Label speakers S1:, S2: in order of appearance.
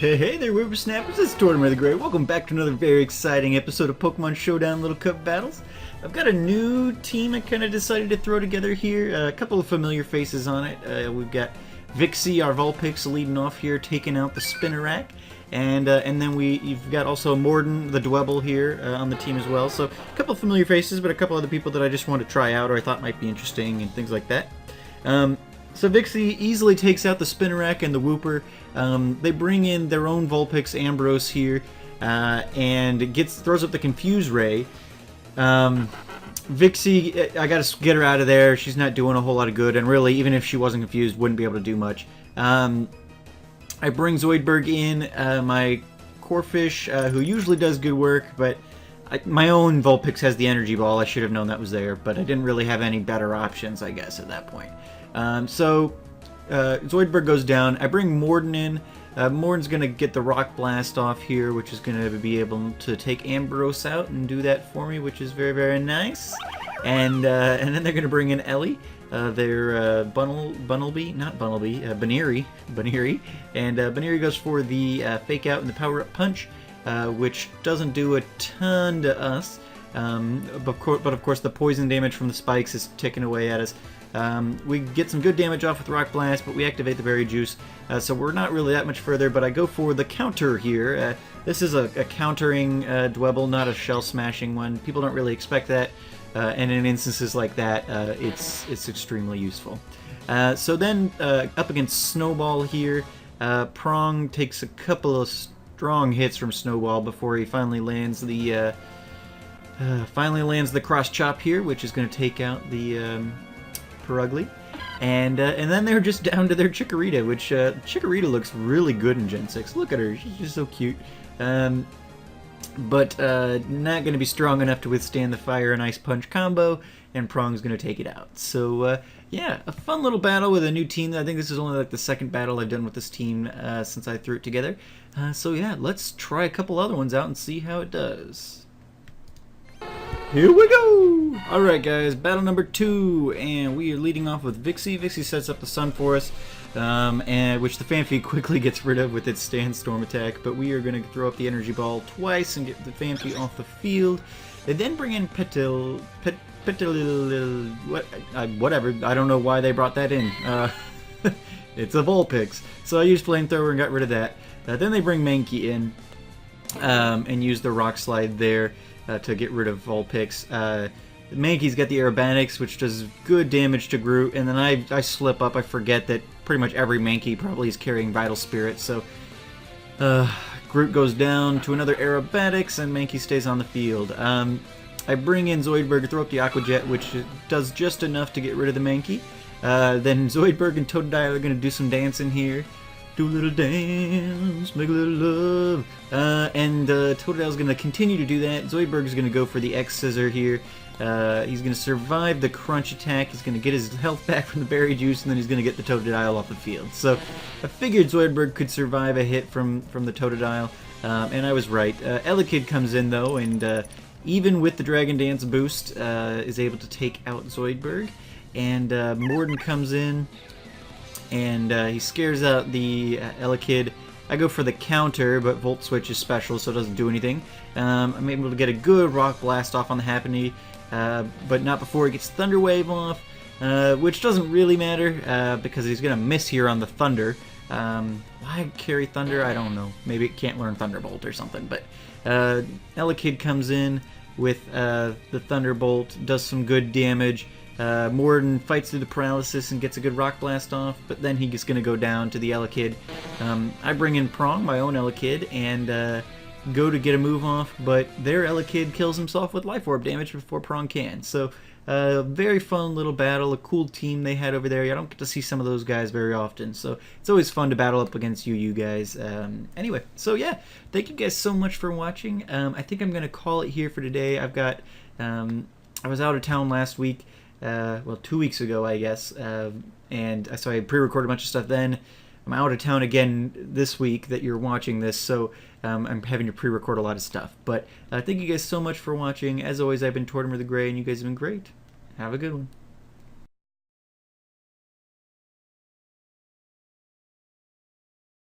S1: Hey there, whippersnappers, it's Tortimer the Great. Welcome back to another very exciting episode of Pokemon Showdown Little Cup Battles. I've got a new team I kind of decided to throw together here. A couple of familiar faces on it. We've got Vixie, our Vulpix, leading off here, taking out the Spinnerack. And then you've got also Morden, the Dwebble here on the team as well. So a couple of familiar faces, but a couple other people that I just wanted to try out or I thought might be interesting and things like that. So Vixie easily takes out the Spinnerack and the Wooper. They bring in their own Vulpix, Ambrose here, and throws up the Confuse Ray. Vixie, I gotta get her out of there. She's not doing a whole lot of good, and really, even if she wasn't confused, wouldn't be able to do much. I bring Zoidberg in, my Corphish, who usually does good work, but my own Vulpix has the Energy Ball. I should have known that was there, but I didn't really have any better options, I guess, at that point. Zoidberg goes down. I bring Morden in. Morden's going to get the Rock Blast off here, which is going to be able to take Ambrose out and do that for me, which is very, very nice. And then they're going to bring in Ellie. Their Baneri. And Baneri goes for the Fake Out and the Power Up Punch, which doesn't do a ton to us. But of course the poison damage from the spikes is ticking away at us. We get some good damage off with Rock Blast, but we activate the Berry Juice, so we're not really that much further, but I go for the counter here. This is a countering Dwebble, not a shell-smashing one. People don't really expect that, and in instances like that, it's extremely useful. So then, up against Snowball here, Prong takes a couple of strong hits from Snowball before he finally lands the Cross Chop here, which is going to take out the Perugly, and then they're just down to their Chikorita, which Chikorita looks really good in Gen 6. Look at her, she's just so cute. But not going to be strong enough to withstand the Fire and Ice Punch combo, and Prong's going to take it out. So yeah, a fun little battle with a new team. I think this is only like the second battle I've done with this team since I threw it together. So yeah, let's try a couple other ones out and see how it does. Here we go! Alright guys, battle number 2, and we are leading off with Vixie. Vixie sets up the Sun for us, which the Phanpy quickly gets rid of with its Sandstorm attack, but we are going to throw up the Energy Ball twice and get the Phanpy off the field. They then bring in whatever, I don't know why they brought that in. It's a Vulpix, so I used Flamethrower and got rid of that. Then they bring Mankey in, and use the Rock Slide there. To get rid of Vulpix. Mankey's got the Aerobatics, which does good damage to Groot, and then I slip up. I forget that pretty much every Mankey probably is carrying Vital Spirit, so Groot goes down to another Aerobatics, and Mankey stays on the field. I bring in Zoidberg, throw up the Aqua Jet, which does just enough to get rid of the Mankey. Then Zoidberg and Totodile are going to do some dancing here. Do a little dance, make a little love. And Totodile's going to continue to do that. Zoidberg's going to go for the X-Scissor here. He's going to survive the Crunch attack. He's going to get his health back from the Berry Juice, and then he's going to get the Totodile off the field. So I figured Zoidberg could survive a hit from the Totodile, and I was right. Elekid comes in, though, and even with the Dragon Dance boost, is able to take out Zoidberg. And Morden comes in, and he scares out the Elekid. I go for the counter, but Volt Switch is special, so it doesn't do anything. I'm able to get a good Rock Blast off on the Happiny, but not before he gets Thunder Wave off, which doesn't really matter, because he's going to miss here on the Thunder. Why carry Thunder? I don't know. Maybe it can't learn Thunderbolt or something, but Elekid comes in with the Thunderbolt, does some good damage. Morden fights through the paralysis and gets a good Rock Blast off, but then he's going to go down to the Elekid. I bring in Prong, my own Elekid, and go to get a move off, but their Elekid kills himself with Life Orb damage before Prong can. So, very fun little battle, a cool team they had over there. I don't get to see some of those guys very often, so it's always fun to battle up against you guys. Anyway, so yeah, thank you guys so much for watching. I think I'm going to call it here for today. I've got, I was out of town last week. Well, 2 weeks ago, I guess, and so I pre-recorded a bunch of stuff then. I'm out of town again this week that you're watching this, so I'm having to pre-record a lot of stuff. But thank you guys so much for watching. As always, I've been Tortimer the Gray, and you guys have been great. Have a good one.